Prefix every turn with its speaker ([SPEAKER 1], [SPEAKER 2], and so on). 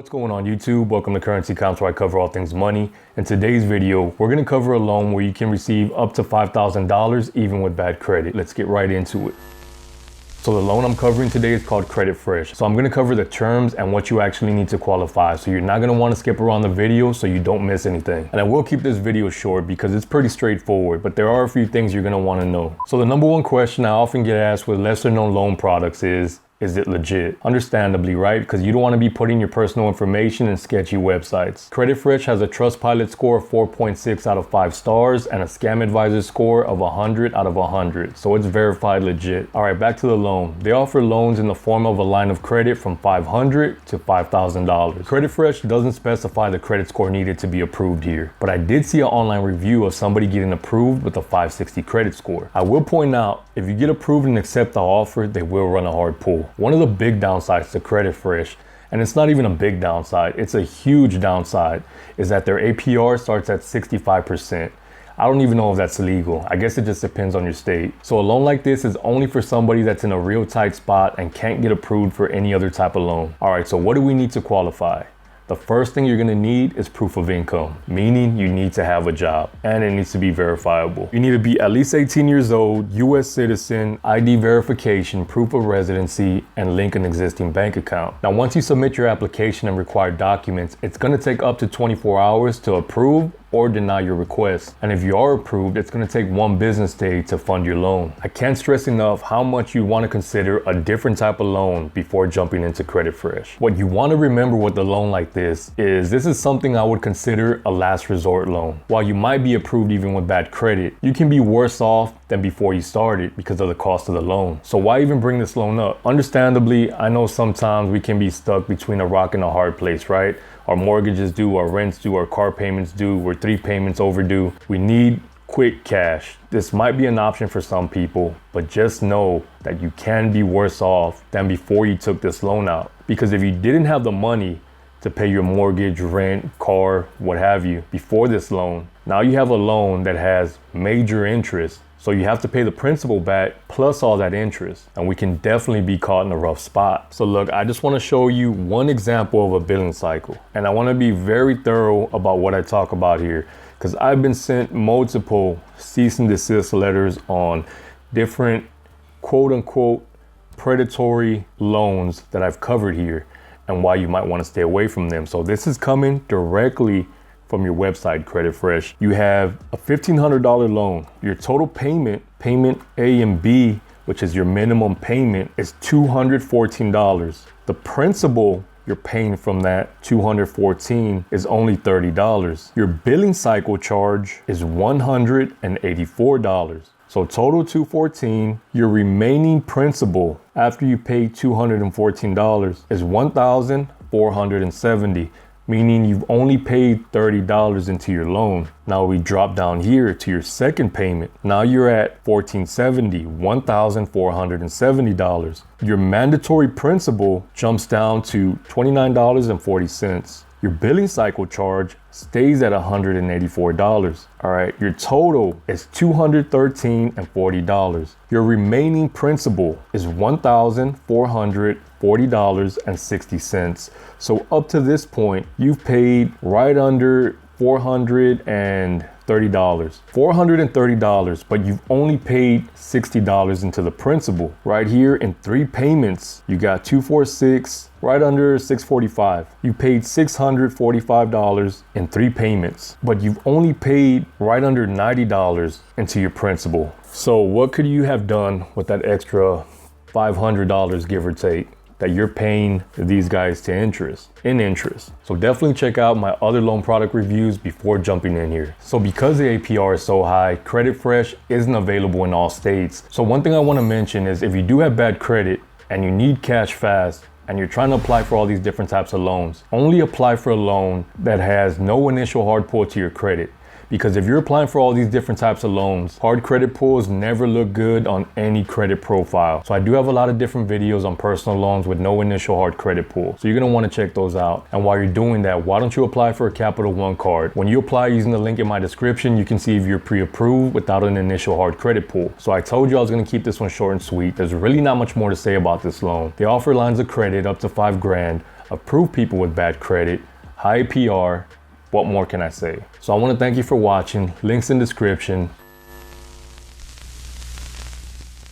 [SPEAKER 1] What's going on YouTube? Welcome to Currency Accounts, where I cover all things money. In today's video, we're going to cover a loan where you can receive up to $5,000 even with bad credit. Let's get right into it. So the loan I'm covering today is called Credit Fresh. So I'm going to cover the terms and what you actually need to qualify. So you're not going to want to skip around the video so you don't miss anything. And I will keep this video short because it's pretty straightforward, but there are a few things you're going to want to know. So the number one question I often get asked with lesser known loan products is it legit? Understandably, right? Because you don't want to be putting your personal information in sketchy websites. Credit Fresh has a Trustpilot score of 4.6 out of 5 stars and a Scam Advisor score of 100 out of 100. So it's verified legit. All right, back to the loan. They offer loans in the form of a line of credit from $500 to $5,000. Credit Fresh doesn't specify the credit score needed to be approved here, but I did see an online review of somebody getting approved with a 560 credit score. I will point out, if you get approved and accept the offer, they will run a hard pull. One of the big downsides to Credit Fresh, and it's not even a big downside, it's a huge downside, is that their APR starts at 65%. I don't even know if that's legal. I guess it just depends on your state. So a loan like this is only for somebody that's in a real tight spot and can't get approved for any other type of loan. All right, so what do we need to qualify? The first thing you're gonna need is proof of income, meaning you need to have a job and it needs to be verifiable. You need to be at least 18 years old, US citizen, ID verification, proof of residency, and link an existing bank account. Now, once you submit your application and required documents, it's gonna take up to 24 hours to approve or deny your request. And if you are approved, it's gonna take 1 business day to fund your loan. I can't stress enough how much you wanna consider a different type of loan before jumping into Credit Fresh. What you wanna remember with a loan like this is something I would consider a last resort loan. While you might be approved even with bad credit, you can be worse off than before you started because of the cost of the loan. So why even bring this loan up? Understandably, I know sometimes we can be stuck between a rock and a hard place, right? Our mortgage is due, our rent's due, our car payments due, we're 3 payments overdue. We need quick cash. This might be an option for some people, but just know that you can be worse off than before you took this loan out. Because if you didn't have the money to pay your mortgage, rent, car, what have you, before this loan, now you have a loan that has major interest. So you have to pay the principal back plus all that interest, and we can definitely be caught in a rough spot. So look, I just want to show you one example of a billing cycle, and I want to be very thorough about what I talk about here, because I've been sent multiple cease and desist letters on different quote unquote predatory loans that I've covered here and why you might want to stay away from them. So this is coming directly from your website, Credit Fresh. You have a $1,500 loan. Your total payment A and B, which is your minimum payment, is $214. The principal you're paying from that $214 is only $30. Your billing cycle charge is $184. So total $214, your remaining principal after you pay $214 is $1,470. Meaning you've only paid $30 into your loan. Now we drop down here to your second payment. Now you're at $1,470, $1,470. Your mandatory principal jumps down to $29.40. Your billing cycle charge stays at $184. All right, your total is $213.40. Your remaining principal is $1,440.60. So up to this point, you've paid right under $430, but you've only paid $60 into the principal. Right here in 3 payments, you got $246, right under $645. You paid $645 in 3 payments, but you've only paid right under $90 into your principal. So what could you have done with that extra $500, give or take, that you're paying these guys in interest? So definitely check out my other loan product reviews before jumping in here. So because the APR is so high, Credit Fresh isn't available in all states. So one thing I want to mention is if you do have bad credit and you need cash fast, and you're trying to apply for all these different types of loans, only apply for a loan that has no initial hard pull to your credit. Because if you're applying for all these different types of loans, hard credit pulls never look good on any credit profile. So I do have a lot of different videos on personal loans with no initial hard credit pull. So you're gonna wanna check those out. And while you're doing that, why don't you apply for a Capital One card? When you apply using the link in my description, you can see if you're pre-approved without an initial hard credit pull. So I told you I was gonna keep this one short and sweet. There's really not much more to say about this loan. They offer lines of credit up to $5 grand, approve people with bad credit, high PR. What more can I say? So I want to thank you for watching. Links in description.